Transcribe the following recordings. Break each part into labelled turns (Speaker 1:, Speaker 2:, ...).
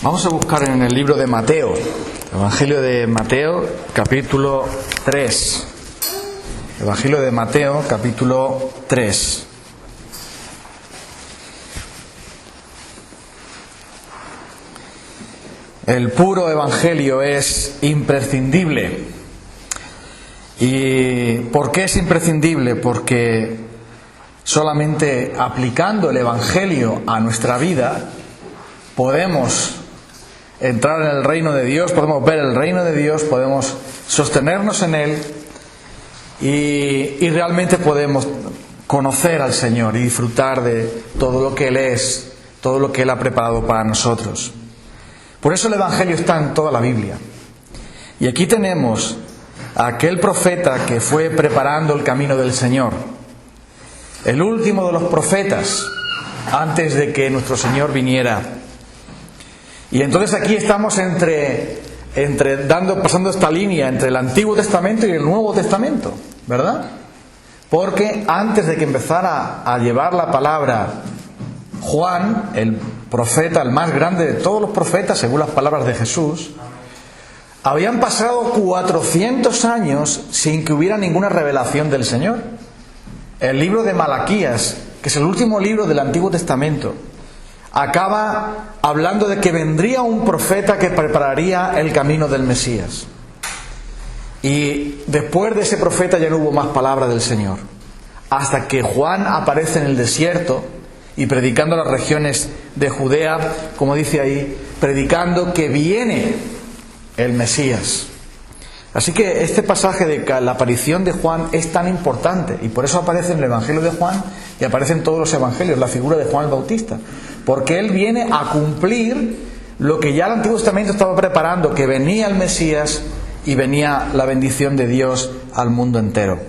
Speaker 1: Vamos a buscar en el libro de Mateo, Evangelio de Mateo, capítulo 3. Evangelio de Mateo, capítulo 3. El puro evangelio es imprescindible. ¿Y por qué es imprescindible? Porque solamente aplicando el evangelio a nuestra vida podemos entrar en el reino de Dios, podemos ver el reino de Dios, podemos sostenernos en él y realmente podemos conocer al Señor y disfrutar de todo lo que Él es, todo lo que Él ha preparado para nosotros. Por eso el Evangelio está en toda la Biblia. Y aquí tenemos a aquel profeta que fue preparando el camino del Señor, el último de los profetas antes de que nuestro Señor viniera. Y entonces aquí estamos pasando esta línea entre el Antiguo Testamento y el Nuevo Testamento, ¿verdad? Porque antes de que empezara a llevar la palabra Juan, el profeta, el más grande de todos los profetas, según las palabras de Jesús, habían pasado 400 años sin que hubiera ninguna revelación del Señor. El libro de Malaquías, que es el último libro del Antiguo Testamento, acaba hablando de que vendría un profeta que prepararía el camino del Mesías. Y después de ese profeta ya no hubo más palabra del Señor, hasta que Juan aparece en el desierto y predicando las regiones de Judea, como dice ahí, predicando que viene el Mesías. Así que este pasaje de la aparición de Juan es tan importante, y por eso aparece en el Evangelio de Juan y aparece en todos los evangelios la figura de Juan el Bautista, porque él viene a cumplir lo que ya el Antiguo Testamento estaba preparando, que venía el Mesías y venía la bendición de Dios al mundo entero.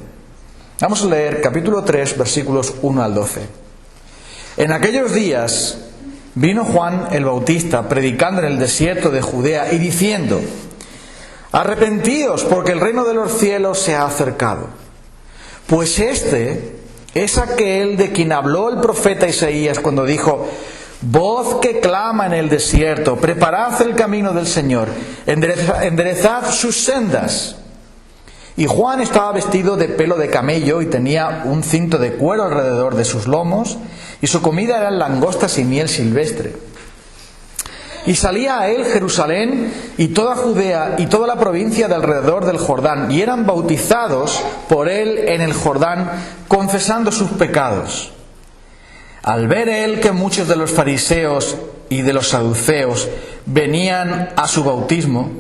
Speaker 1: Vamos a leer capítulo 3, versículos 1 al 12. En aquellos días vino Juan el Bautista predicando en el desierto de Judea y diciendo: arrepentíos, porque el reino de los cielos se ha acercado. Pues este es aquel de quien habló el profeta Isaías cuando dijo: voz que clama en el desierto, preparad el camino del Señor, enderezad sus sendas. Y Juan estaba vestido de pelo de camello y tenía un cinto de cuero alrededor de sus lomos, y su comida eran langostas y miel silvestre. Y salía a él Jerusalén y toda Judea y toda la provincia de alrededor del Jordán, y eran bautizados por él en el Jordán, confesando sus pecados. Al ver él que muchos de los fariseos y de los saduceos venían a su bautismo,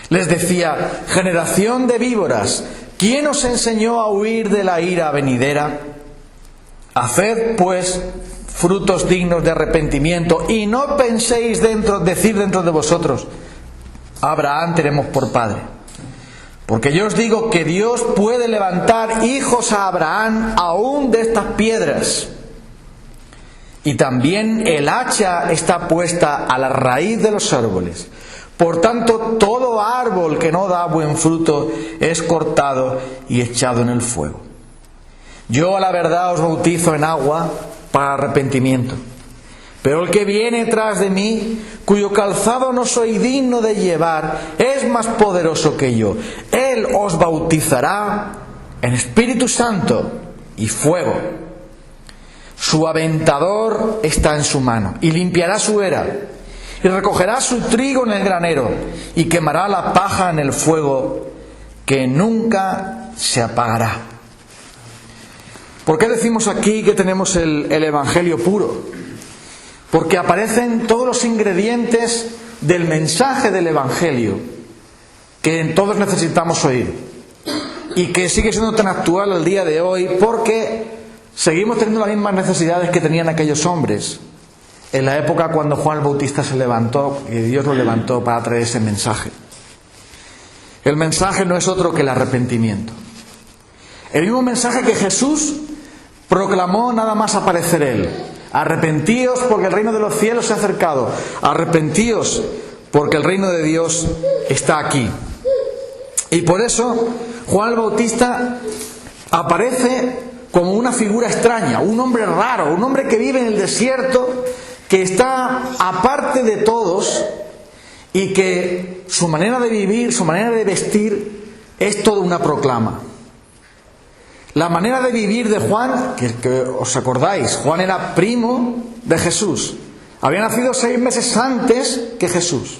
Speaker 1: les decía: generación de víboras, ¿quién os enseñó a huir de la ira venidera? Haced pues frutos dignos de arrepentimiento, y no penséis decir dentro de vosotros: Abraham tenemos por padre. Porque yo os digo que Dios puede levantar hijos a Abraham aún de estas piedras. Y también el hacha está puesta a la raíz de los árboles. Por tanto, todo árbol que no da buen fruto es cortado y echado en el fuego. Yo a la verdad os bautizo en agua para arrepentimiento. Pero el que viene tras de mí, cuyo calzado no soy digno de llevar, es más poderoso que yo. Él os bautizará en Espíritu Santo y fuego. Su aventador está en su mano, y limpiará su era, y recogerá su trigo en el granero, y quemará la paja en el fuego, que nunca se apagará. ¿Por qué decimos aquí que tenemos el Evangelio puro? Porque aparecen todos los ingredientes del mensaje del Evangelio que todos necesitamos oír, y que sigue siendo tan actual al día de hoy, porque seguimos teniendo las mismas necesidades que tenían aquellos hombres en la época cuando Juan el Bautista se levantó, y Dios lo levantó para traer ese mensaje. El mensaje no es otro que el arrepentimiento. El mismo mensaje que Jesús proclamó nada más aparecer Él: arrepentíos porque el reino de los cielos se ha acercado, arrepentíos porque el reino de Dios está aquí. Y por eso Juan el Bautista aparece como una figura extraña, un hombre raro, un hombre que vive en el desierto, que está aparte de todos y que su manera de vivir, su manera de vestir es toda una proclama. La manera de vivir de Juan, que os acordáis, Juan era primo de Jesús. Había nacido 6 meses antes que Jesús,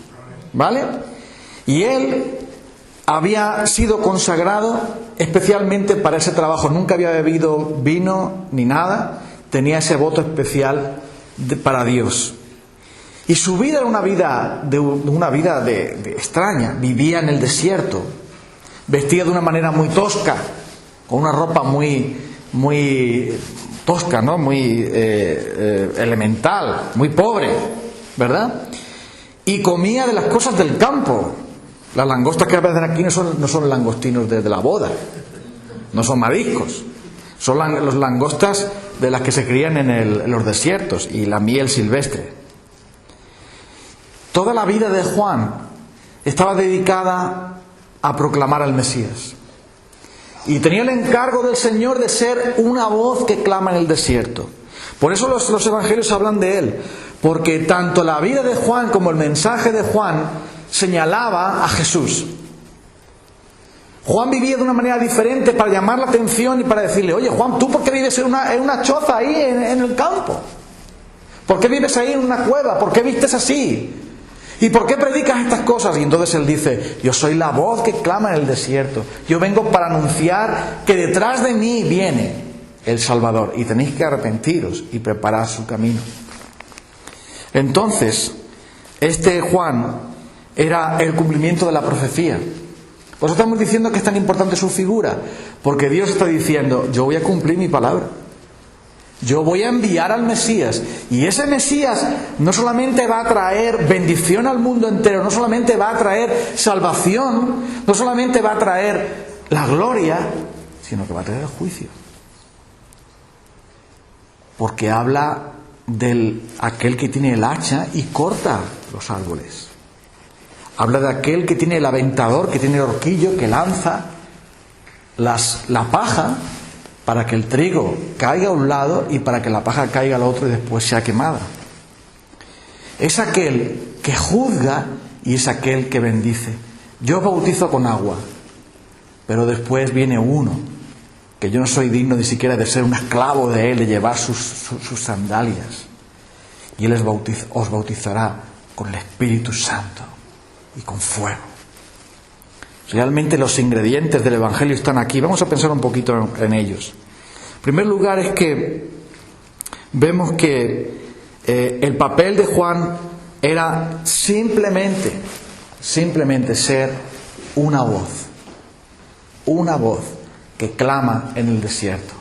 Speaker 1: ¿vale? Y él había sido consagrado especialmente para ese trabajo. Nunca había bebido vino ni nada. Tenía ese voto especial para Dios. Y su vida era una vida de extraña. Vivía en el desierto, vestía de una manera muy tosca, con una ropa muy tosca, ¿no? Muy elemental, muy pobre, ¿verdad? Y comía de las cosas del campo. Las langostas que aparecen aquí no son langostinos de la boda, no son mariscos, son las langostas de las que se crían en los desiertos, y la miel silvestre. Toda la vida de Juan estaba dedicada a proclamar al Mesías. Y tenía el encargo del Señor de ser una voz que clama en el desierto. Por eso los evangelios hablan de él, porque tanto la vida de Juan como el mensaje de Juan señalaba a Jesús. Juan vivía de una manera diferente para llamar la atención y para decirle: oye Juan, ¿tú por qué vives en una choza ahí en el campo? ¿Por qué vives ahí en una cueva? ¿Por qué vistes así? ¿Y por qué predicas estas cosas? Y entonces él dice: yo soy la voz que clama en el desierto. Yo vengo para anunciar que detrás de mí viene el Salvador, y tenéis que arrepentiros y preparar su camino. Entonces, este Juan era el cumplimiento de la profecía. Por eso estamos diciendo que es tan importante su figura, porque Dios está diciendo: yo voy a cumplir mi palabra. Yo voy a enviar al Mesías, y ese Mesías no solamente va a traer bendición al mundo entero, no solamente va a traer salvación, no solamente va a traer la gloria, sino que va a traer el juicio. Porque habla de aquel que tiene el hacha y corta los árboles. Habla de aquel que tiene el aventador, que tiene el horquillo, que lanza la paja para que el trigo caiga a un lado y para que la paja caiga al otro y después sea quemada. Es aquel que juzga y es aquel que bendice. Yo bautizo con agua, pero después viene uno que yo no soy digno ni siquiera de ser un esclavo de él, de llevar sus sandalias. Y él os bautizará con el Espíritu Santo y con fuego. Realmente los ingredientes del Evangelio están aquí. Vamos a pensar un poquito en ellos. En primer lugar es que vemos que el papel de Juan era simplemente ser una voz que clama en el desierto.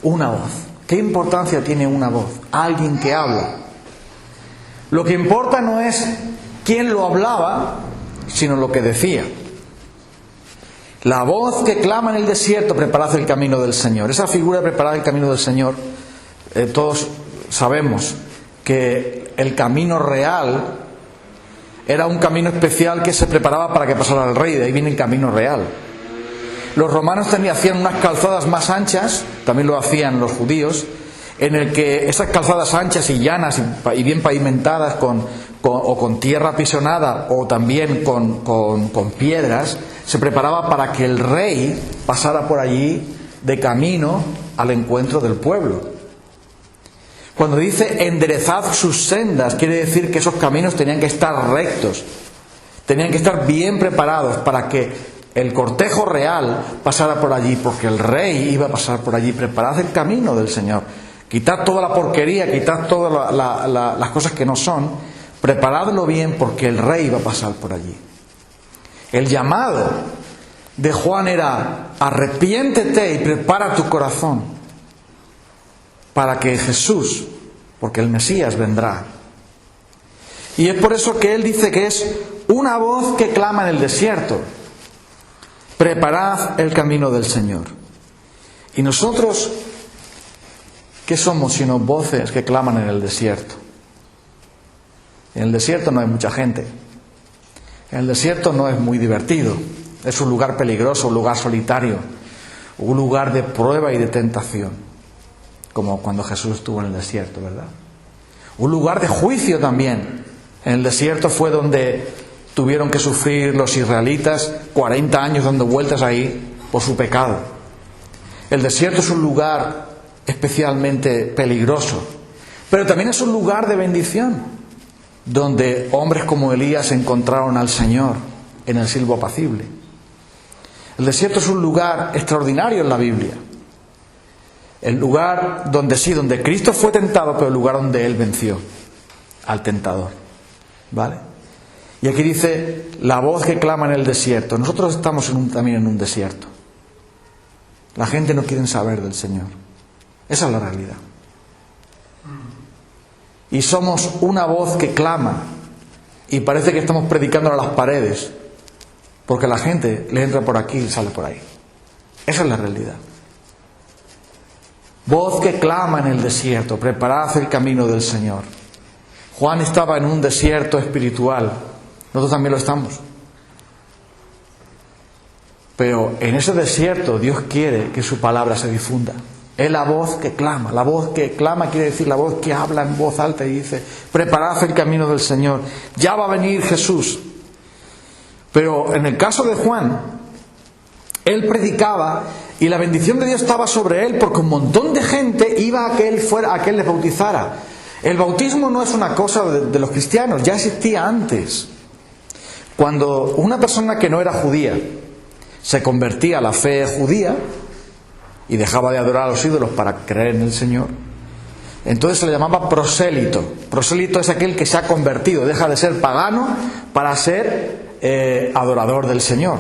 Speaker 1: Una voz. ¿Qué importancia tiene una voz? Alguien que habla. Lo que importa no es quién lo hablaba, sino lo que decía. La voz que clama en el desierto: preparad el camino del Señor. Esa figura de preparar el camino del Señor, todos sabemos que el camino real era un camino especial que se preparaba para que pasara el rey. De ahí viene el camino real. Los romanos hacían unas calzadas más anchas, también lo hacían los judíos, en el que esas calzadas anchas y llanas y bien pavimentadas con tierra apisonada o también con piedras, se preparaba para que el rey pasara por allí de camino al encuentro del pueblo. Cuando dice enderezad sus sendas, quiere decir que esos caminos tenían que estar rectos, tenían que estar bien preparados para que el cortejo real pasara por allí, porque el rey iba a pasar por allí. Preparad el camino del Señor. Quitad toda la porquería, quitad todas las cosas que no son, preparadlo bien porque el rey va a pasar por allí. El llamado de Juan era: arrepiéntete y prepara tu corazón para que Jesús, porque el Mesías vendrá. Y es por eso que él dice que es una voz que clama en el desierto: preparad el camino del Señor. Y nosotros, ¿qué somos sino voces que claman en el desierto? En el desierto no hay mucha gente. En el desierto no es muy divertido. Es un lugar peligroso, un lugar solitario, un lugar de prueba y de tentación, como cuando Jesús estuvo en el desierto, ¿verdad? Un lugar de juicio también. En el desierto fue donde tuvieron que sufrir los israelitas 40 años dando vueltas ahí por su pecado. El desierto es un lugar especialmente peligroso, pero también es un lugar de bendición, donde hombres como Elías encontraron al Señor en el silbo apacible. El desierto es un lugar extraordinario en la Biblia. El lugar donde Cristo fue tentado, pero el lugar donde Él venció al tentador. ¿Vale? Y aquí dice, la voz que clama en el desierto. Nosotros estamos también en un desierto. La gente no quiere saber del Señor. Esa es la realidad. Y somos una voz que clama, y parece que estamos predicando a las paredes, porque la gente le entra por aquí y sale por ahí. Esa es la realidad. Voz que clama en el desierto, preparad el camino del Señor. Juan estaba en un desierto espiritual, nosotros también lo estamos. Pero en ese desierto Dios quiere que su palabra se difunda. Es la voz que clama. La voz que clama quiere decir la voz que habla en voz alta y dice, preparad el camino del Señor. Ya va a venir Jesús. Pero en el caso de Juan, él predicaba y la bendición de Dios estaba sobre él porque un montón de gente iba a que él les bautizara. El bautismo no es una cosa de los cristianos, ya existía antes. Cuando una persona que no era judía se convertía a la fe judía y dejaba de adorar a los ídolos para creer en el Señor, entonces se le llamaba prosélito. Prosélito es aquel que se ha convertido, deja de ser pagano para ser adorador del Señor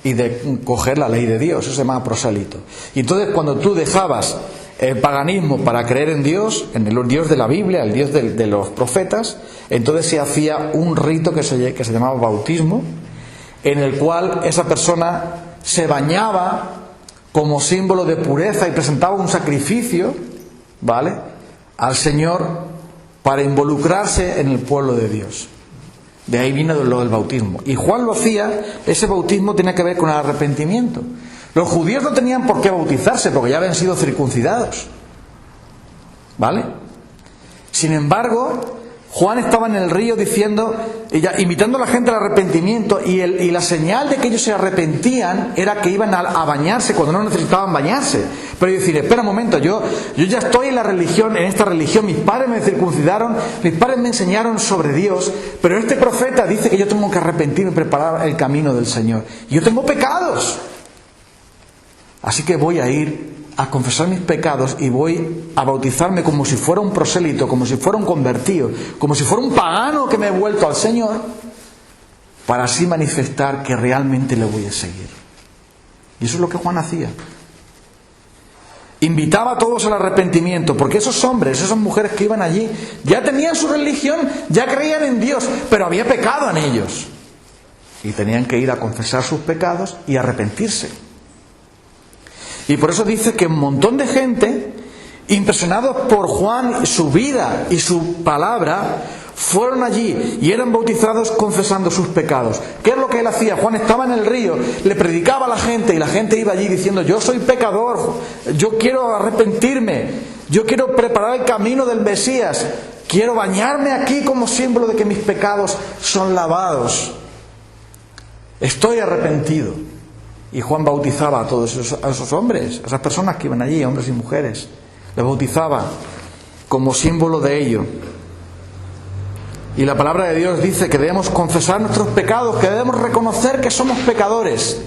Speaker 1: y de coger la ley de Dios. Eso se llama prosélito. Y entonces cuando tú dejabas el paganismo para creer en Dios, en el Dios de la Biblia, el Dios de los profetas, entonces se hacía un rito que se llamaba bautismo, en el cual esa persona se bañaba como símbolo de pureza y presentaba un sacrificio, ¿vale?, al Señor para involucrarse en el pueblo de Dios. De ahí viene lo del bautismo. Y Juan lo hacía, ese bautismo tenía que ver con el arrepentimiento. Los judíos no tenían por qué bautizarse porque ya habían sido circuncidados, ¿vale? Sin embargo, Juan estaba en el río diciendo, invitando a la gente al arrepentimiento, y la señal de que ellos se arrepentían era que iban a bañarse cuando no necesitaban bañarse. Pero decir, espera un momento, yo ya estoy en la religión, en esta religión, mis padres me circuncidaron, mis padres me enseñaron sobre Dios, pero este profeta dice que yo tengo que arrepentirme y preparar el camino del Señor. Y yo tengo pecados. Así que voy a ir a confesar mis pecados y voy a bautizarme como si fuera un prosélito, como si fuera un convertido, como si fuera un pagano que me he vuelto al Señor, para así manifestar que realmente le voy a seguir. Y eso es lo que Juan hacía. Invitaba a todos al arrepentimiento, porque esos hombres, esas mujeres que iban allí, ya tenían su religión, ya creían en Dios, pero había pecado en ellos. Y tenían que ir a confesar sus pecados y arrepentirse. Y por eso dice que un montón de gente, impresionados por Juan, su vida y su palabra, fueron allí y eran bautizados confesando sus pecados. ¿Qué es lo que él hacía? Juan estaba en el río, le predicaba a la gente y la gente iba allí diciendo, yo soy pecador, yo quiero arrepentirme, yo quiero preparar el camino del Mesías, quiero bañarme aquí como símbolo de que mis pecados son lavados. Estoy arrepentido. Y Juan bautizaba a todos esos hombres, a esas personas que iban allí, hombres y mujeres. Les bautizaba como símbolo de ello. Y la palabra de Dios dice que debemos confesar nuestros pecados, que debemos reconocer que somos pecadores.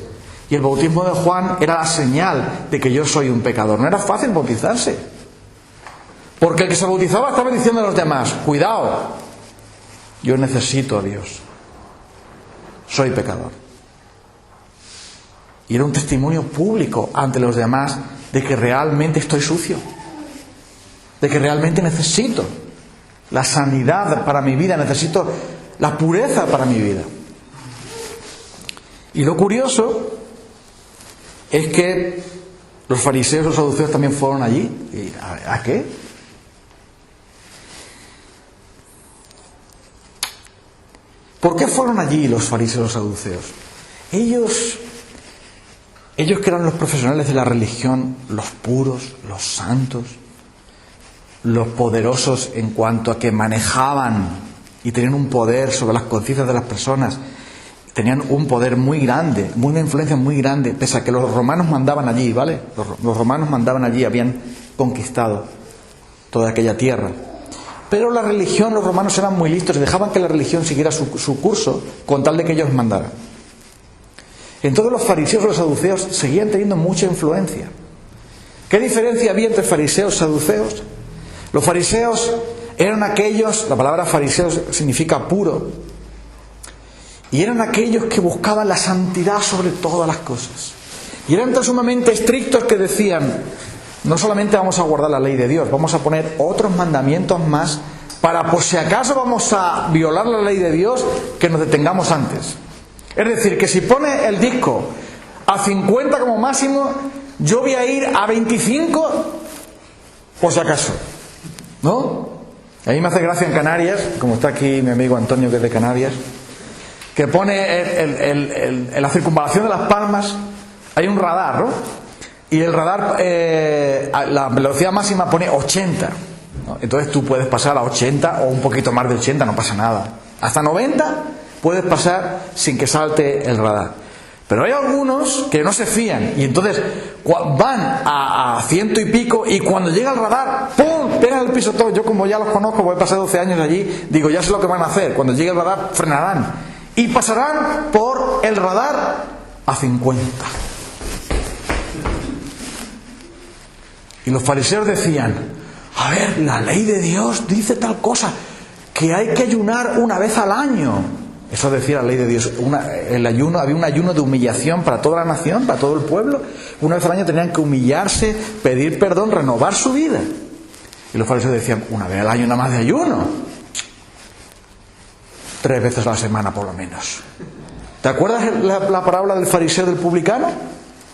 Speaker 1: Y el bautismo de Juan era la señal de que yo soy un pecador. No era fácil bautizarse, porque el que se bautizaba estaba diciendo a los demás, cuidado, yo necesito a Dios, soy pecador. Y era un testimonio público ante los demás de que realmente estoy sucio, de que realmente necesito la sanidad para mi vida, necesito la pureza para mi vida. Y lo curioso es que los fariseos y los saduceos también fueron allí. ¿Y a qué? ¿Por qué fueron allí los fariseos y los saduceos? Ellos que eran los profesionales de la religión, los puros, los santos, los poderosos en cuanto a que manejaban y tenían un poder sobre las conciencias de las personas. Tenían un poder muy grande, una influencia muy grande, pese a que los romanos mandaban allí, ¿vale? Los romanos mandaban allí, habían conquistado toda aquella tierra. Pero la religión, los romanos eran muy listos y dejaban que la religión siguiera su curso con tal de que ellos mandaran. Entonces los fariseos y los saduceos seguían teniendo mucha influencia. ¿Qué diferencia había entre fariseos y saduceos? Los fariseos eran aquellos, la palabra fariseos significa puro, y eran aquellos que buscaban la santidad sobre todas las cosas. Y eran tan sumamente estrictos que decían: no solamente vamos a guardar la ley de Dios, vamos a poner otros mandamientos más para, por si acaso vamos a violar la ley de Dios, que nos detengamos antes. Es decir, que si pone el disco a 50 como máximo, yo voy a ir a 25 por si acaso, ¿no? A mí me hace gracia en Canarias, como está aquí mi amigo Antonio, que es de Canarias, que pone en la circunvalación de Las Palmas hay un radar, ¿no? Y el radar, la velocidad máxima pone 80, ¿no? Entonces tú puedes pasar a 80 o un poquito más de 80, no pasa nada. Hasta 90 puedes pasar sin que salte el radar. Pero hay algunos que no se fían y entonces van a 100 y pico, y cuando llega el radar, ¡pum!, pegan el piso todo. Yo, como ya los conozco, voy a pasar 12 años allí, digo, ya sé lo que van a hacer. Cuando llegue el radar, frenarán y pasarán por el radar a 50. Y los fariseos decían: a ver, la ley de Dios dice tal cosa, que hay que ayunar una vez al año. Eso decía la ley de Dios. El ayuno, había un ayuno de humillación para toda la nación, para todo el pueblo. Una vez al año tenían que humillarse, pedir perdón, renovar su vida. Y los fariseos decían: una vez al año nada más de ayuno. 3 veces a la semana por lo menos. ¿Te acuerdas la parábola del fariseo y del publicano?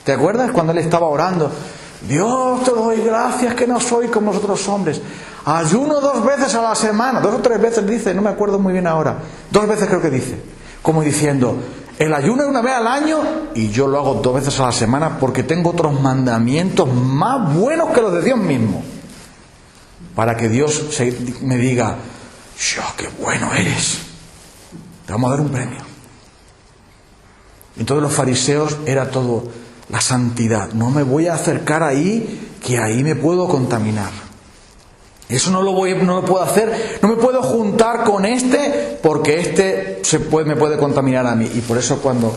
Speaker 1: ¿Te acuerdas cuando él estaba orando? Dios, te doy gracias que no soy como los otros hombres. Ayuno 2 veces a la semana. 2 o 3 veces dice, no me acuerdo muy bien ahora. 2 veces creo que dice. Como diciendo, el ayuno es una vez al año y yo lo hago 2 veces a la semana porque tengo otros mandamientos más buenos que los de Dios mismo. Para que Dios me diga: ¡yo, qué bueno eres! Te vamos a dar un premio. Entonces los fariseos era todo la santidad. No me voy a acercar ahí, que ahí me puedo contaminar. Eso no lo puedo hacer. No me puedo juntar con porque me puede contaminar a mí. Y por eso cuando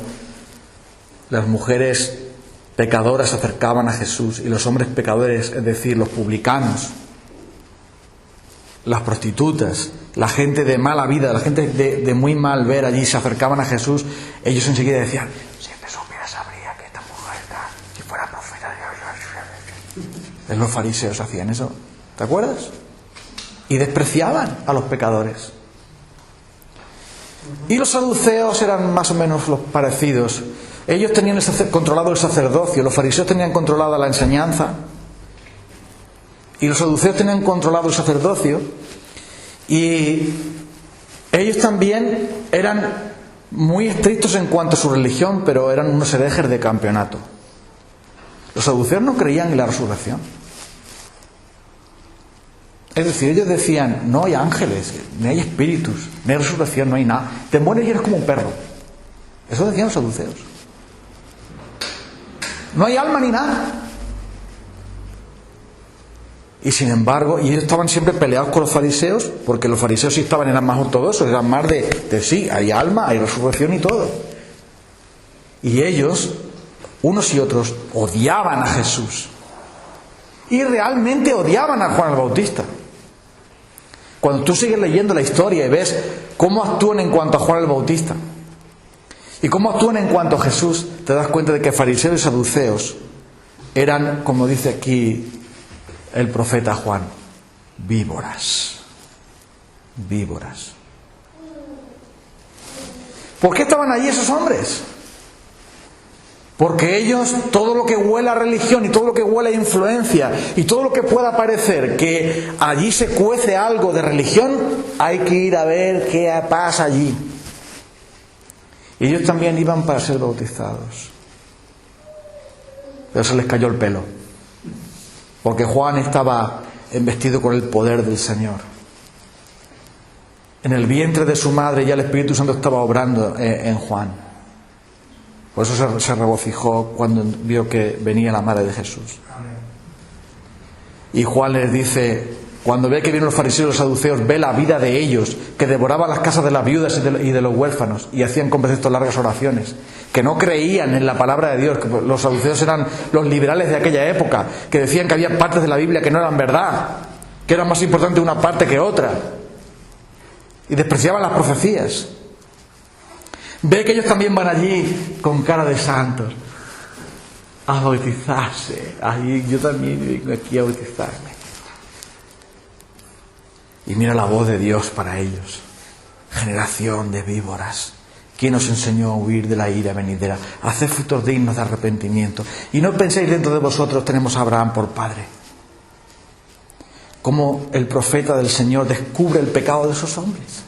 Speaker 1: las mujeres pecadoras se acercaban a Jesús y los hombres pecadores, es decir, los publicanos, las prostitutas, la gente de mala vida, la gente de muy mal ver allí, se acercaban a Jesús, ellos enseguida decían: si me supiera, sabría que esta mujer, si fuera profeta. Los fariseos hacían eso, ¿te acuerdas? Y despreciaban a los pecadores. Y los saduceos eran más o menos los parecidos. Ellos tenían controlado el sacerdocio, los fariseos tenían controlada la enseñanza, y los saduceos tenían controlado el sacerdocio, y ellos también eran muy estrictos en cuanto a su religión, pero eran unos herejes de campeonato. Los saduceos no creían en la resurrección. Es decir, ellos decían: no hay ángeles, ni hay espíritus, ni hay resurrección, no hay nada. Te mueres y eres como un perro. Eso decían los saduceos. No hay alma ni nada. Y sin embargo, y ellos estaban siempre peleados con los fariseos, porque los fariseos sí eran más ortodoxos, eran más de sí, hay alma, hay resurrección y todo. Y ellos, unos y otros, odiaban a Jesús. Y realmente odiaban a Juan el Bautista. Cuando tú sigues leyendo la historia y ves cómo actúan en cuanto a Juan el Bautista y cómo actúan en cuanto a Jesús, te das cuenta de que fariseos y saduceos eran, como dice aquí el profeta Juan, víboras. Víboras. ¿Por qué estaban allí esos hombres? Porque ellos, todo lo que huele a religión y todo lo que huele a influencia y todo lo que pueda parecer que allí se cuece algo de religión, hay que ir a ver qué pasa allí. Y ellos también iban para ser bautizados. Pero se les cayó el pelo. Porque Juan estaba investido con el poder del Señor. en el vientre de su madre ya el Espíritu Santo estaba obrando en Juan. Por eso se regocijó cuando vio que venía la madre de Jesús. Y Juan les dice, cuando ve que vienen los fariseos y los saduceos, ve la vida de ellos, que devoraban las casas de las viudas y de los huérfanos, y hacían con precepto largas oraciones, que no creían en la palabra de Dios, que los saduceos eran los liberales de aquella época, que decían que había partes de la Biblia que no eran verdad, que era más importante una parte que otra, y despreciaban las profecías. Ve que ellos también van allí con cara de santos a bautizarse. Ahí yo también vengo aquí a bautizarme. Y mira la voz de Dios para ellos. Generación de víboras, ¿quién os enseñó a huir de la ira venidera? Haced frutos dignos de arrepentimiento. Y no penséis dentro de vosotros tenemos a Abraham por padre. Como el profeta del Señor descubre el pecado de esos hombres.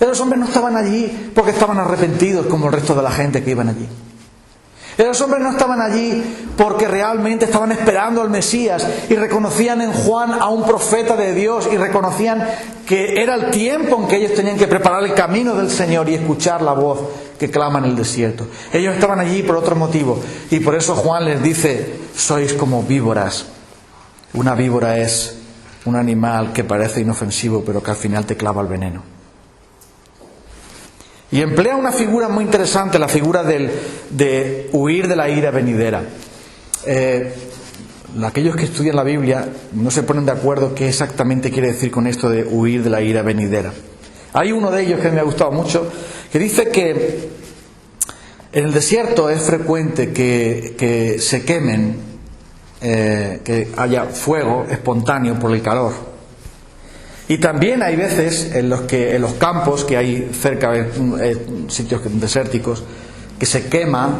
Speaker 1: Esos hombres no estaban allí porque estaban arrepentidos como el resto de la gente que iban allí. Esos hombres no estaban allí porque realmente estaban esperando al Mesías y reconocían en Juan a un profeta de Dios y reconocían que era el tiempo en que ellos tenían que preparar el camino del Señor y escuchar la voz que clama en el desierto. Ellos estaban allí por otro motivo y por eso Juan les dice, sois como víboras. Una víbora es un animal que parece inofensivo pero que al final te clava el veneno. Y emplea una figura muy interesante, la figura de huir de la ira venidera. Aquellos que estudian la Biblia no se ponen de acuerdo qué exactamente quiere decir con esto de huir de la ira venidera. Hay uno de ellos que me ha gustado mucho, que dice que en el desierto es frecuente que se quemen, que haya fuego espontáneo por el calor. Y también hay veces en los campos que hay cerca, sitios desérticos, que se quema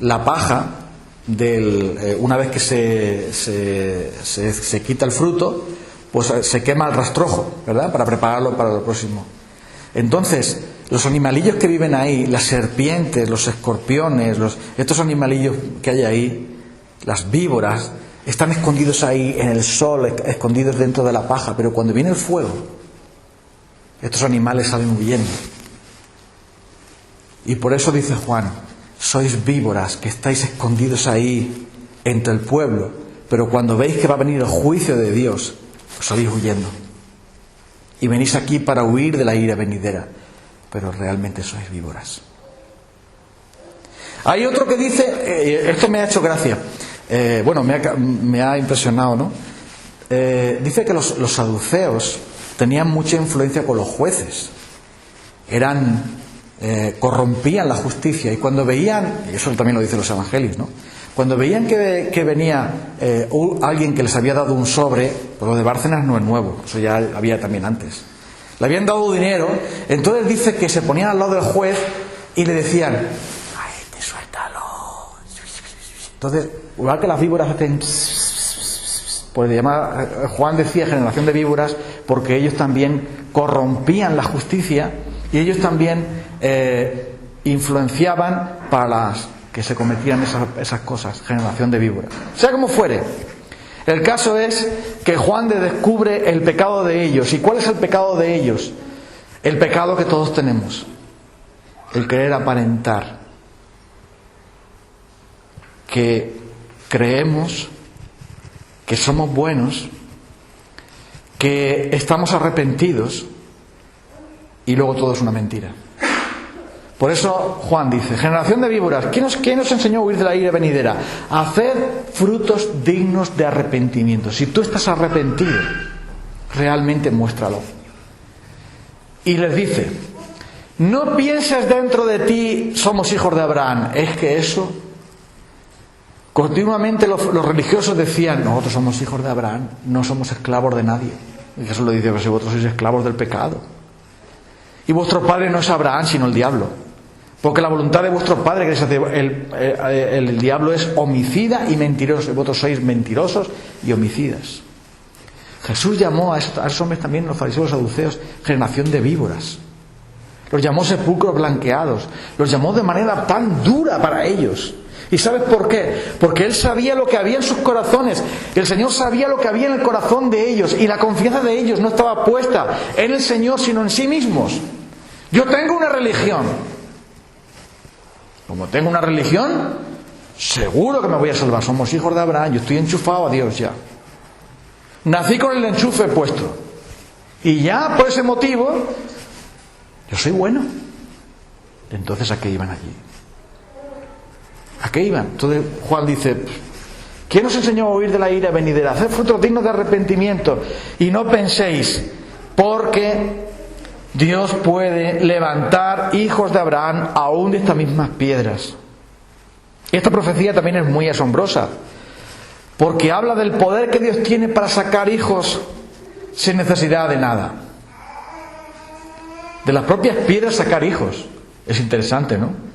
Speaker 1: la paja una vez que se quita el fruto, pues se quema el rastrojo, ¿verdad? Para prepararlo para lo próximo. Entonces, los animalillos que viven ahí, las serpientes, los escorpiones, estos animalillos que hay ahí, las víboras, están escondidos ahí en el sol, escondidos dentro de la paja, pero cuando viene el fuego, estos animales salen huyendo. Y por eso dice Juan, sois víboras que estáis escondidos ahí entre el pueblo, pero cuando veis que va a venir el juicio de Dios, os salís huyendo. Y venís aquí para huir de la ira venidera, pero realmente sois víboras. Hay otro que dice, esto me ha hecho gracia, me ha impresionado, ¿no? Dice que los saduceos tenían mucha influencia con los jueces. Corrompían la justicia. Y cuando veían, y eso también lo dicen los evangelios, ¿no? Cuando veían que venía alguien que les había dado un sobre, pues lo de Bárcenas no es nuevo, eso ya había también antes. Le habían dado dinero, entonces dice que se ponían al lado del juez y le decían, ¡ay, te suéltalo! Entonces, igual que las víboras hacen, pues Juan decía generación de víboras, porque ellos también corrompían la justicia y ellos también influenciaban para que se cometieran esas cosas, generación de víboras. Sea como fuere, el caso es que Juan descubre el pecado de ellos. ¿Y cuál es el pecado de ellos? El pecado que todos tenemos, el querer aparentar, que creemos que somos buenos, que estamos arrepentidos y luego todo es una mentira. Por eso Juan dice, generación de víboras, ¿quién nos enseñó a huir de la ira venidera? Haced frutos dignos de arrepentimiento. Si tú estás arrepentido, realmente muéstralo. Y les dice, no pienses dentro de ti, somos hijos de Abraham. Es que eso, continuamente los religiosos decían, nosotros somos hijos de Abraham, no somos esclavos de nadie. Y Jesús le dice, pero si vosotros sois esclavos del pecado. Y vuestro padre no es Abraham, sino el diablo. Porque la voluntad de vuestro padre, que el diablo es homicida y mentiroso. Y vosotros sois mentirosos y homicidas. Jesús llamó a esos hombres también, los fariseos y los saduceos, generación de víboras. Los llamó sepulcros blanqueados. Los llamó de manera tan dura para ellos. ¿Y sabes por qué? Porque Él sabía lo que había en sus corazones. El Señor sabía lo que había en el corazón de ellos. Y la confianza de ellos no estaba puesta en el Señor, sino en sí mismos. Yo tengo una religión. Como tengo una religión, seguro que me voy a salvar. Somos hijos de Abraham. Yo estoy enchufado a Dios ya. Nací con el enchufe puesto. Y ya por ese motivo, yo soy bueno. Entonces, ¿a qué iban allí? ¿A qué iban? Entonces Juan dice: ¿quién os enseñó a huir de la ira venidera? Haced frutos dignos de arrepentimiento. Y no penséis, porque Dios puede levantar hijos de Abraham aún de estas mismas piedras. Esta profecía también es muy asombrosa, porque habla del poder que Dios tiene para sacar hijos sin necesidad de nada. De las propias piedras sacar hijos. Es interesante, ¿no?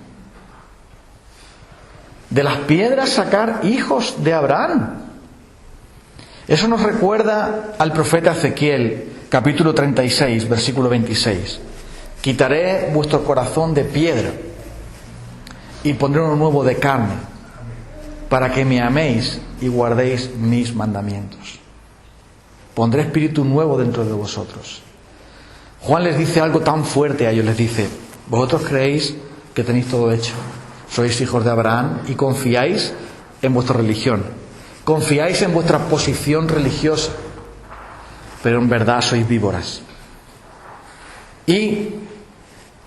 Speaker 1: De las piedras sacar hijos de Abraham. Eso nos recuerda al profeta Ezequiel, capítulo 36, versículo 26. Quitaré vuestro corazón de piedra y pondré uno nuevo de carne, para que me améis y guardéis mis mandamientos. Pondré espíritu nuevo dentro de vosotros. Juan les dice algo tan fuerte a ellos, les dice: vosotros creéis que tenéis todo hecho. Sois hijos de Abraham y confiáis en vuestra religión. Confiáis en vuestra posición religiosa. Pero en verdad sois víboras. Y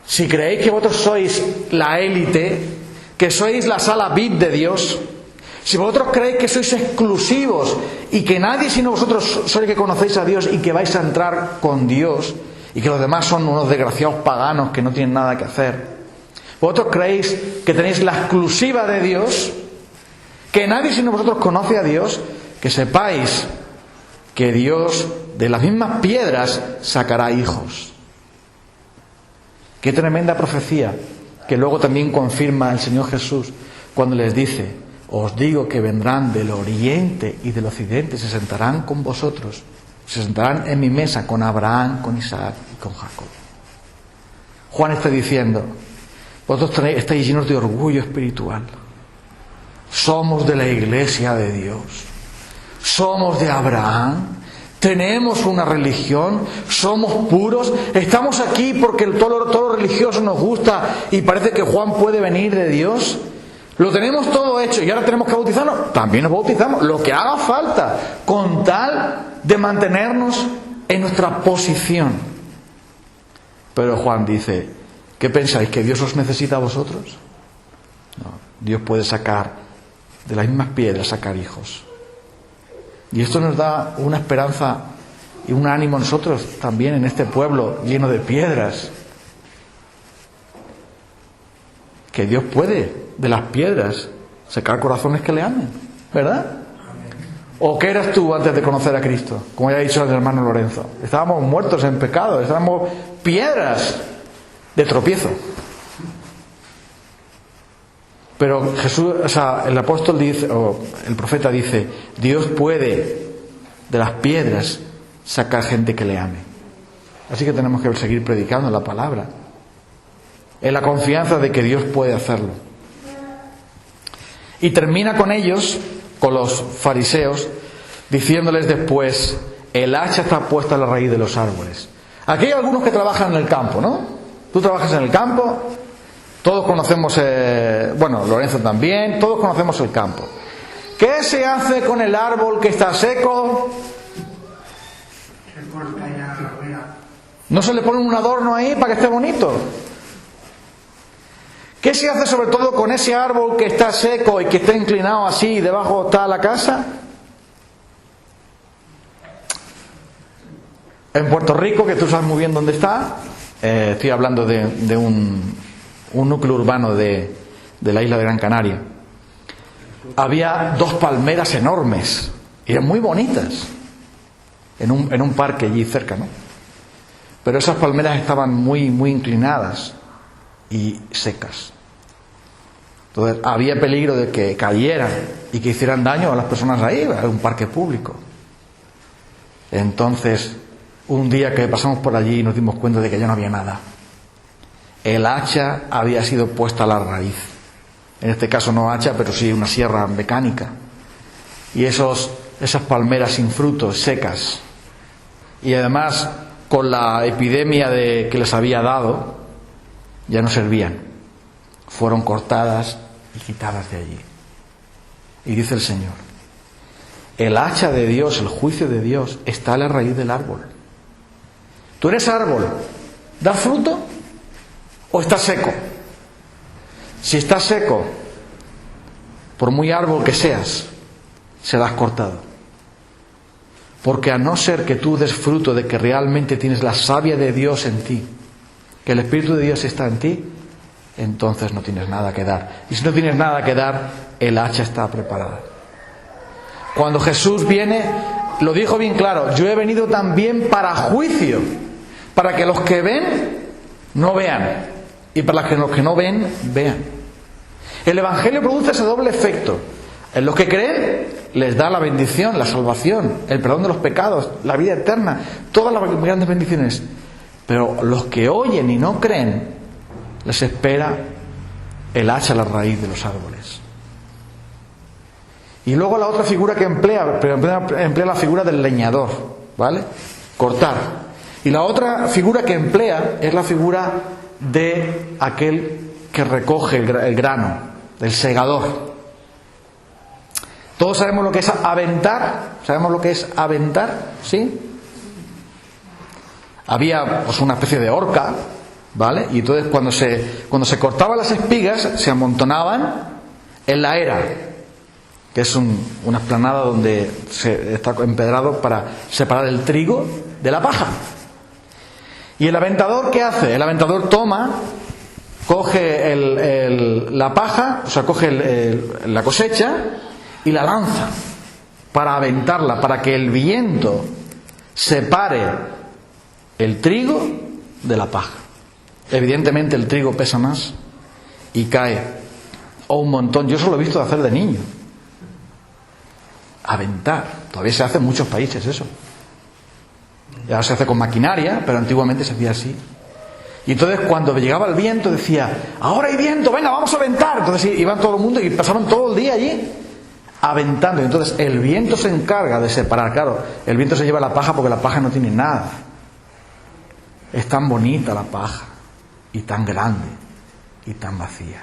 Speaker 1: si creéis que vosotros sois la élite, que sois la sala VIP de Dios, si vosotros creéis que sois exclusivos y que nadie sino vosotros sois que conocéis a Dios y que vais a entrar con Dios, y que los demás son unos desgraciados paganos que no tienen nada que hacer, vosotros creéis que tenéis la exclusiva de Dios, que nadie sino vosotros conoce a Dios, que sepáis que Dios de las mismas piedras sacará hijos. Qué tremenda profecía, que luego también confirma el Señor Jesús cuando les dice: os digo que vendrán del oriente y del occidente, se sentarán con vosotros, se sentarán en mi mesa con Abraham, con Isaac y con Jacob. Juan está diciendo: vosotros estáis llenos de orgullo espiritual. Somos de la iglesia de Dios. Somos de Abraham. Tenemos una religión. Somos puros. Estamos aquí porque todo lo religioso nos gusta y parece que Juan puede venir de Dios. Lo tenemos todo hecho y ahora tenemos que bautizarnos. También nos bautizamos. Lo que haga falta, con tal de mantenernos en nuestra posición. Pero Juan dice: ¿qué pensáis? ¿Que Dios os necesita a vosotros? No, Dios puede sacar de las mismas piedras, sacar hijos. Y esto nos da una esperanza y un ánimo a nosotros también en este pueblo lleno de piedras. Que Dios puede de las piedras sacar corazones que le amen, ¿verdad? ¿O qué eras tú antes de conocer a Cristo? Como ya ha dicho el hermano Lorenzo, estábamos muertos en pecado, estábamos piedras de tropiezo. Pero Jesús, el apóstol dice, o el profeta dice: Dios puede de las piedras sacar gente que le ame. Así que tenemos que seguir predicando la palabra, en la confianza de que Dios puede hacerlo. Y termina con ellos, con los fariseos, diciéndoles después: el hacha está puesta a la raíz de los árboles. Aquí hay algunos que trabajan en el campo, ¿no? Tú trabajas en el campo, todos conocemos, Lorenzo también, todos conocemos el campo. ¿Qué se hace con el árbol que está seco? ¿No se le pone un adorno ahí para que esté bonito? ¿Qué se hace sobre todo con ese árbol que está seco y que está inclinado así y debajo está la casa? En Puerto Rico, que tú sabes muy bien dónde está, estoy hablando de un núcleo urbano de la isla de Gran Canaria, había 2 palmeras enormes, y eran muy bonitas, en un parque allí cerca, ¿no? Pero esas palmeras estaban muy inclinadas y secas. Entonces había peligro de que cayeran y que hicieran daño a las personas ahí. Era un parque público. Entonces, un día que pasamos por allí nos dimos cuenta de que ya no había nada. El hacha había sido puesta a la raíz. en este caso no hacha, pero sí una sierra mecánica, y esas palmeras sin frutos, secas, y además con la epidemia que les había dado, ya no servían, fueron cortadas y quitadas de allí. Y dice el Señor, el hacha de Dios, el juicio de Dios, está a la raíz del árbol. ¿Tú eres árbol? ¿Das fruto o estás seco? Si estás seco, por muy árbol que seas, serás cortado. Porque a no ser que tú des fruto de que realmente tienes la savia de Dios en ti, que el Espíritu de Dios está en ti, entonces no tienes nada que dar. Y si no tienes nada que dar, el hacha está preparada. Cuando Jesús viene, lo dijo bien claro, yo he venido también para juicio, para que los que ven no vean, y para que los que no ven, vean. El Evangelio produce ese doble efecto. En los que creen les da la bendición, la salvación, el perdón de los pecados, la vida eterna, todas las grandes bendiciones. Pero los que oyen y no creen, les espera el hacha a la raíz de los árboles. Y luego la otra figura que emplea la figura del leñador, ¿vale? Cortar. Y la otra figura que emplea es la figura de aquel que recoge el grano, del segador. Todos sabemos lo que es aventar. ¿Sabemos lo que es aventar? ¿Sí? Había pues una especie de horca, ¿vale? Y entonces cuando se cortaban las espigas, se amontonaban en la era, que es una esplanada donde está empedrado para separar el trigo de la paja. ¿Y el aventador qué hace? El aventador coge la paja, o sea, coge la cosecha y la lanza para aventarla, para que el viento separe el trigo de la paja. Evidentemente el trigo pesa más y cae un montón. Yo eso lo he visto hacer de niño. Aventar. Todavía se hace en muchos países eso. Ya se hace con maquinaria, pero antiguamente se hacía así. Y entonces cuando llegaba el viento decía, ahora hay viento, venga, vamos a aventar. Entonces iban todo el mundo y pasaban todo el día allí aventando. Y entonces el viento se encarga de separar. Claro, el viento se lleva la paja porque la paja no tiene nada. Es tan bonita la paja, y tan grande, y tan vacía.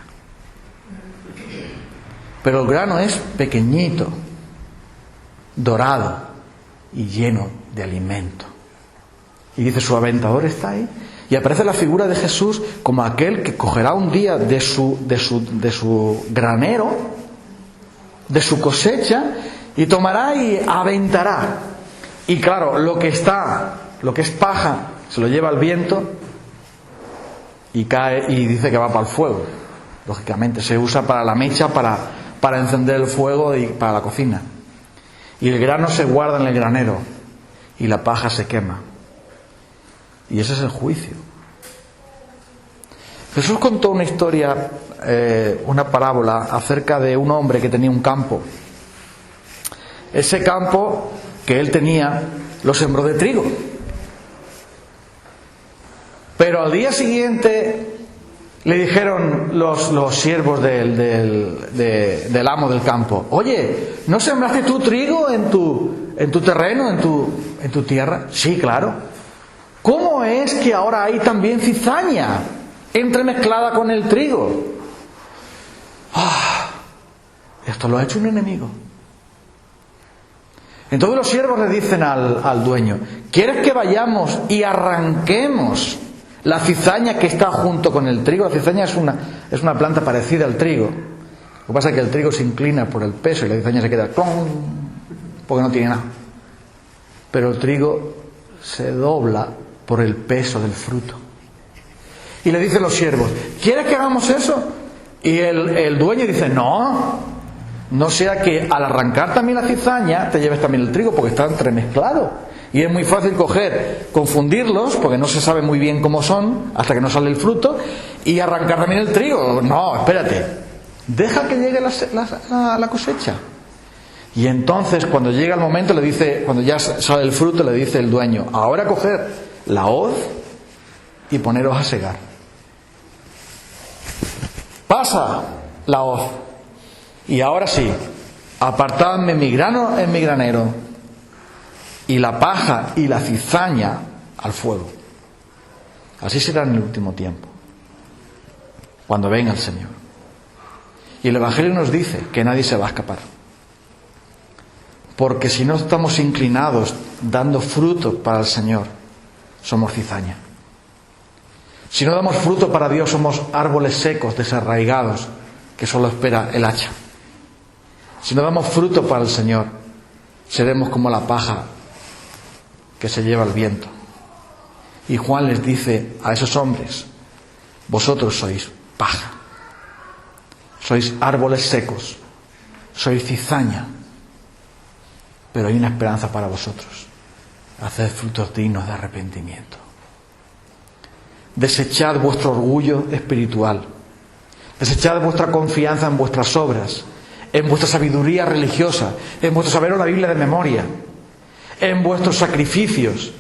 Speaker 1: Pero el grano es pequeñito, dorado y lleno de alimento. Y dice, su aventador está ahí. Y aparece la figura de Jesús como aquel que cogerá un día de su granero, de su cosecha, y tomará y aventará. Y claro, lo que es paja, se lo lleva el viento y cae, y dice que va para el fuego. Lógicamente se usa para la mecha, para encender el fuego y para la cocina. Y el grano se guarda en el granero y la paja se quema. Y ese es el juicio. Jesús contó una historia, una parábola acerca de un hombre que tenía un campo. Ese campo que él tenía lo sembró de trigo. Pero al día siguiente le dijeron los siervos del amo del campo, oye, ¿no sembraste tú trigo en tu terreno, en tu tierra? Sí, claro. ¿Cómo es que ahora hay también cizaña entremezclada con el trigo? Esto lo ha hecho un enemigo. Entonces los siervos le dicen al dueño, ¿quieres que vayamos y arranquemos la cizaña que está junto con el trigo? La cizaña es una planta parecida al trigo. Lo que pasa es que el trigo se inclina por el peso y la cizaña se queda ¡clon! Porque no tiene nada. Pero el trigo se dobla por el peso del fruto. Y le dicen los siervos, ¿quieres que hagamos eso? Y el dueño dice, no sea que al arrancar también la cizaña te lleves también el trigo, porque está entremezclado. Y es muy fácil confundirlos, porque no se sabe muy bien cómo son, hasta que no sale el fruto, y arrancar también el trigo. No, espérate, deja que llegue la cosecha. Y entonces cuando llega el momento, cuando ya sale el fruto, le dice el dueño, ahora coger la hoz y poneros a segar. Pasa la hoz. Y ahora sí, apartadme mi grano en mi granero, y la paja y la cizaña al fuego. Así será en el último tiempo, cuando venga el Señor. Y el Evangelio nos dice que nadie se va a escapar. Porque si no estamos inclinados, dando fruto para el Señor, somos cizaña. Si no damos fruto para Dios, somos árboles secos, desarraigados, que solo espera el hacha. Si no damos fruto para el Señor, seremos como la paja que se lleva el viento. Y Juan les dice a esos hombres: vosotros sois paja, sois árboles secos, sois cizaña, pero hay una esperanza para vosotros: haced frutos dignos de arrepentimiento. Desechad vuestro orgullo espiritual, desechad vuestra confianza en vuestras obras, en vuestra sabiduría religiosa, en vuestro saber la Biblia de memoria, en vuestros sacrificios,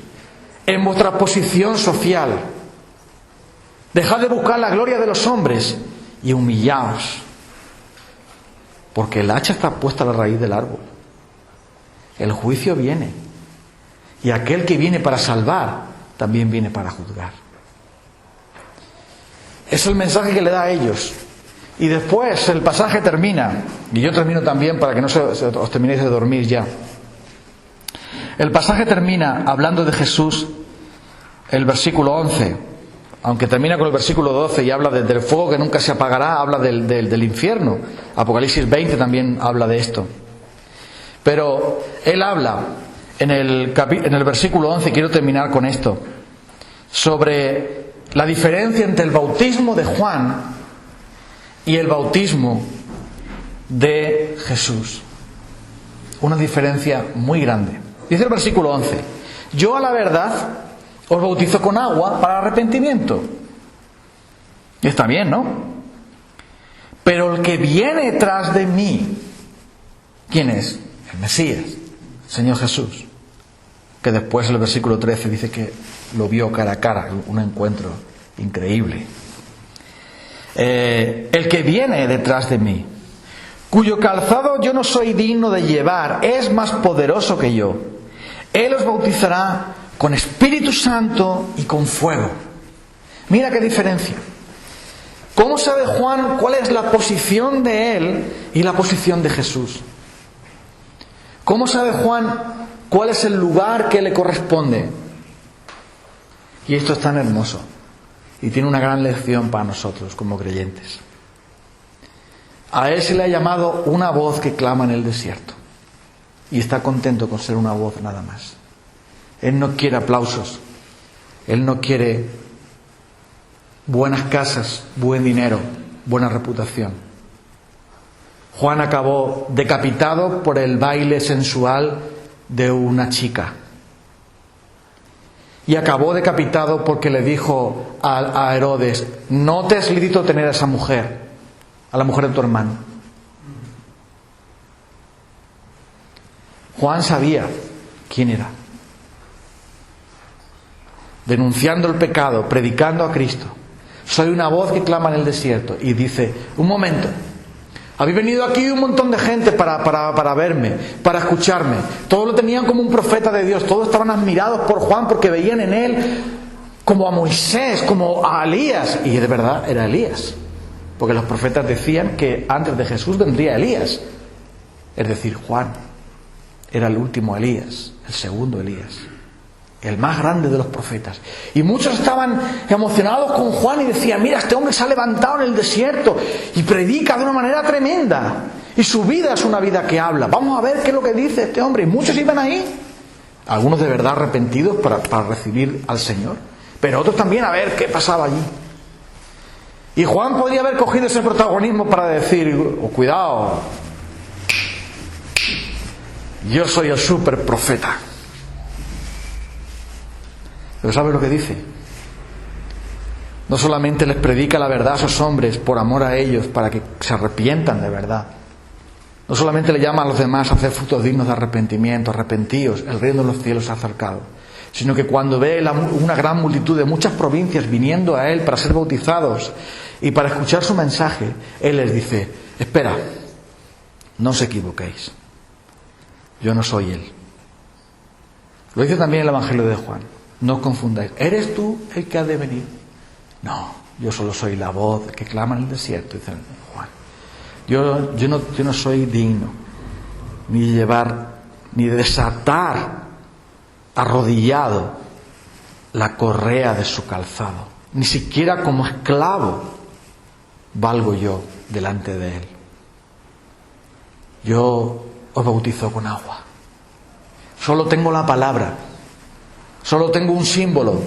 Speaker 1: en vuestra posición social. Dejad de buscar la gloria de los hombres y humillaos, porque el hacha está puesta a la raíz del árbol. El juicio viene, y aquel que viene para salvar también viene para juzgar. Es el mensaje que le da a ellos. Y después el pasaje termina, y yo termino también para que no os terminéis de dormir ya. El pasaje termina hablando de Jesús, el versículo 11, aunque termina con el versículo 12 y habla del fuego que nunca se apagará, habla del infierno. Apocalipsis 20 también habla de esto. Pero él habla en el versículo 11, quiero terminar con esto, sobre la diferencia entre el bautismo de Juan y el bautismo de Jesús. Una diferencia muy grande. Dice el versículo 11: yo a la verdad os bautizo con agua para arrepentimiento. Y está bien, ¿no? Pero el que viene tras de mí, ¿quién es? El Mesías, el Señor Jesús. Que después el versículo 13 dice que lo vio cara a cara, un encuentro increíble. El que viene detrás de mí, cuyo calzado yo no soy digno de llevar, es más poderoso que yo. Él os bautizará con Espíritu Santo y con fuego. Mira qué diferencia. ¿Cómo sabe Juan cuál es la posición de él y la posición de Jesús? ¿Cómo sabe Juan cuál es el lugar que le corresponde? Y esto es tan hermoso y tiene una gran lección para nosotros como creyentes. A él se le ha llamado una voz que clama en el desierto, y está contento con ser una voz nada más. Él no quiere aplausos, él no quiere buenas casas, buen dinero, buena reputación. Juan acabó decapitado por el baile sensual de una chica. Y acabó decapitado porque le dijo a Herodes: no te es lícito tener a esa mujer, a la mujer de tu hermano. Juan sabía quién era. Denunciando el pecado, predicando a Cristo. Soy una voz que clama en el desierto. Y dice: un momento, habéis venido aquí un montón de gente para verme, para escucharme. Todos lo tenían como un profeta de Dios. Todos estaban admirados por Juan porque veían en él como a Moisés, como a Elías. Y de verdad era Elías. Porque los profetas decían que antes de Jesús vendría Elías. Es decir, Juan era el último Elías, el segundo Elías, el más grande de los profetas. Y muchos estaban emocionados con Juan y decían: mira, este hombre se ha levantado en el desierto y predica de una manera tremenda. Y su vida es una vida que habla. Vamos a ver qué es lo que dice este hombre. Y muchos iban ahí. Algunos de verdad arrepentidos para recibir al Señor. Pero otros también a ver qué pasaba allí. Y Juan podría haber cogido ese protagonismo para decir: oh, cuidado, yo soy el super profeta. Pero ¿sabe lo que dice? No solamente les predica la verdad a esos hombres por amor a ellos, para que se arrepientan de verdad. No solamente le llama a los demás a hacer frutos dignos de arrepentimiento: arrepentíos, el reino de los cielos se ha acercado. Sino que cuando ve una gran multitud de muchas provincias viniendo a él para ser bautizados Y para escuchar su mensaje, Él les dice: espera, no os equivoquéis, yo no soy Él. Lo dice también el Evangelio de Juan: no os confundáis, ¿eres tú el que ha de venir? No, yo solo soy la voz que clama en el desierto, dice Juan. Yo no soy digno ni de llevar, ni de desatar arrodillado la correa de su calzado. Ni siquiera como esclavo valgo yo delante de Él. Yo os bautizo con agua. Solo tengo la palabra. Solo tengo un símbolo.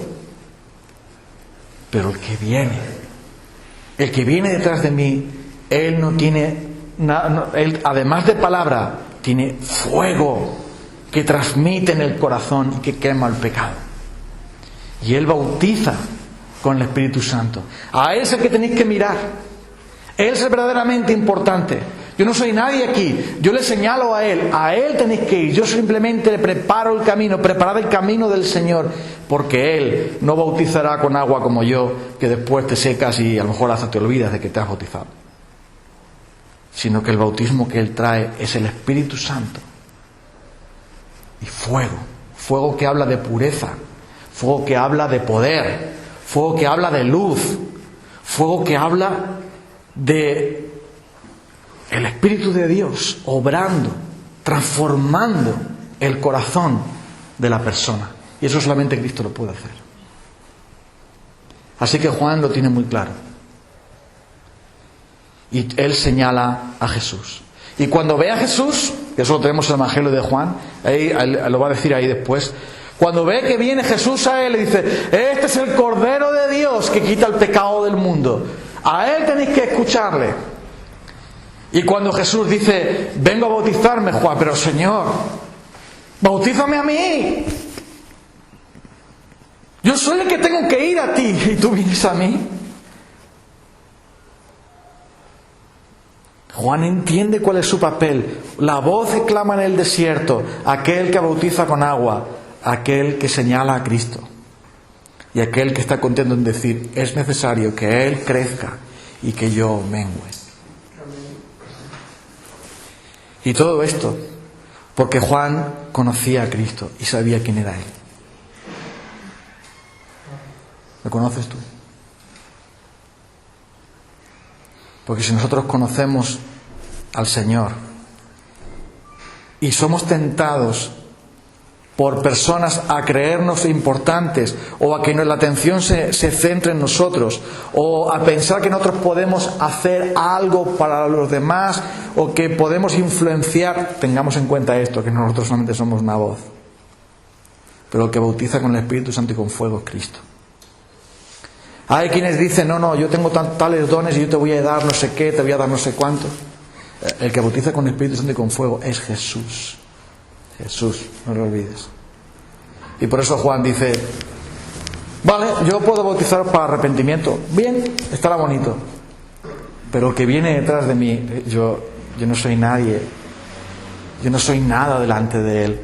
Speaker 1: Pero el que viene detrás de mí, Él no tiene nada. Él, además de palabra, tiene fuego que transmite en el corazón y que quema el pecado. Y Él bautiza con el Espíritu Santo. A Él es el que tenéis que mirar. Él es verdaderamente importante. Yo no soy nadie aquí. Yo le señalo a Él. A Él tenéis que ir. Yo simplemente le preparo el camino. Preparad el camino del Señor. Porque Él no bautizará con agua como yo, que después te secas y a lo mejor hasta te olvidas de que te has bautizado. Sino que el bautismo que Él trae es el Espíritu Santo. Y fuego. Fuego que habla de pureza. Fuego que habla de poder. Fuego que habla de luz. Fuego que habla de el Espíritu de Dios obrando, transformando el corazón de la persona. Y eso solamente Cristo lo puede hacer. Así que Juan lo tiene muy claro. Y él señala a Jesús. Y cuando ve a Jesús, que eso lo tenemos en el Evangelio de Juan, ahí lo va a decir ahí después, cuando ve que viene Jesús a él, le dice: este es el Cordero de Dios que quita el pecado del mundo. A Él tenéis que escucharle. Y cuando Jesús dice: vengo a bautizarme, Juan, pero Señor, bautízame a mí. Yo soy el que tengo que ir a ti y tú vienes a mí. Juan entiende cuál es su papel. La voz que clama en el desierto, aquel que bautiza con agua, aquel que señala a Cristo. Y aquel que está contento en decir: es necesario que Él crezca y que yo mengüe. Y todo esto porque Juan conocía a Cristo y sabía quién era Él. ¿Lo conoces tú? Porque si nosotros conocemos al Señor y somos tentados por personas a creernos importantes, o a que la atención se centre en nosotros, o a pensar que nosotros podemos hacer algo para los demás, o que podemos influenciar, tengamos en cuenta esto, que nosotros solamente somos una voz. Pero el que bautiza con el Espíritu Santo y con fuego es Cristo. Hay quienes dicen: no, yo tengo tales dones y yo te voy a dar no sé qué, te voy a dar no sé cuánto. El que bautiza con el Espíritu Santo y con fuego es Jesús. Jesús, no lo olvides. Y por eso Juan dice: vale, yo puedo bautizar para arrepentimiento. Bien, estará bonito. Pero el que viene detrás de mí, yo no soy nadie. Yo no soy nada delante de Él.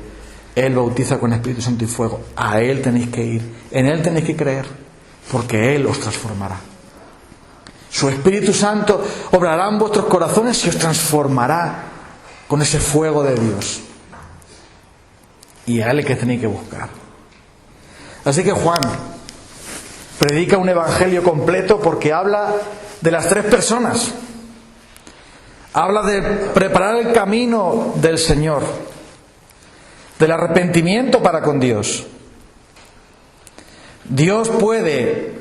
Speaker 1: Él bautiza con Espíritu Santo y fuego. A Él tenéis que ir. En Él tenéis que creer. Porque Él os transformará. Su Espíritu Santo obrará en vuestros corazones y os transformará con ese fuego de Dios. Y a Él es que tenéis que buscar. Así que Juan predica un evangelio completo porque habla de las tres personas. Habla de preparar el camino del Señor, del arrepentimiento para con Dios. Dios puede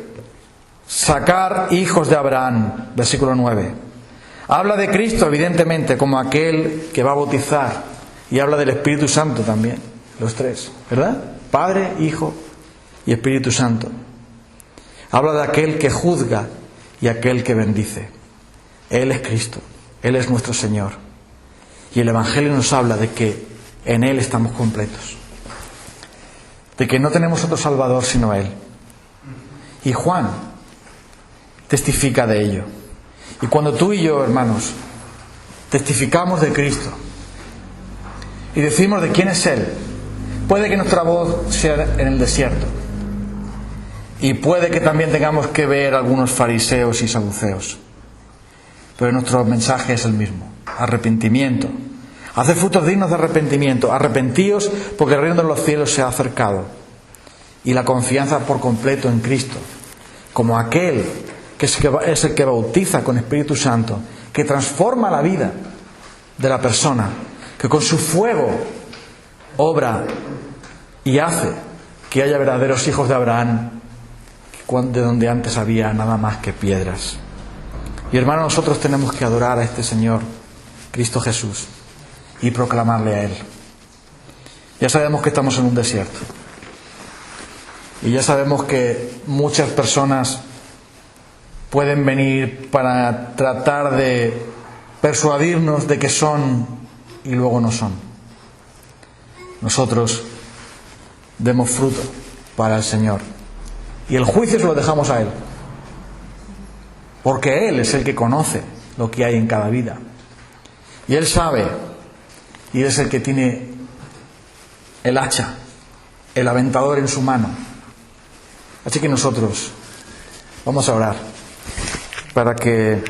Speaker 1: sacar hijos de Abraham, versículo 9. Habla de Cristo, evidentemente, como aquel que va a bautizar. Y habla del Espíritu Santo también, los tres, ¿verdad? Padre, Hijo y Espíritu Santo. Habla de aquel que juzga y aquel que bendice. Él es Cristo, Él es nuestro Señor. Y el Evangelio nos habla de que en Él estamos completos. De que no tenemos otro Salvador sino Él. Y Juan testifica de ello. Y cuando tú y yo, hermanos, testificamos de Cristo y decimos de quién es Él, puede que nuestra voz sea en el desierto. Y puede que también tengamos que ver algunos fariseos y saduceos. Pero nuestro mensaje es el mismo: arrepentimiento. Haced frutos dignos de arrepentimiento. Arrepentíos porque el reino de los cielos se ha acercado. Y la confianza por completo en Cristo, como aquel que es el que bautiza con Espíritu Santo, que transforma la vida de la persona, que con su fuego obra y hace que haya verdaderos hijos de Abraham, de donde antes había nada más que piedras. Y hermanos, nosotros tenemos que adorar a este Señor, Cristo Jesús, y proclamarle a Él. Ya sabemos que estamos en un desierto. Y ya sabemos que muchas personas pueden venir para tratar de persuadirnos de que son y luego no son. Nosotros demos fruto para el Señor. Y el juicio se lo dejamos a Él. Porque Él es el que conoce lo que hay en cada vida. Y Él sabe. Y Él es el que tiene el hacha, el aventador en su mano. Así que nosotros vamos a orar para que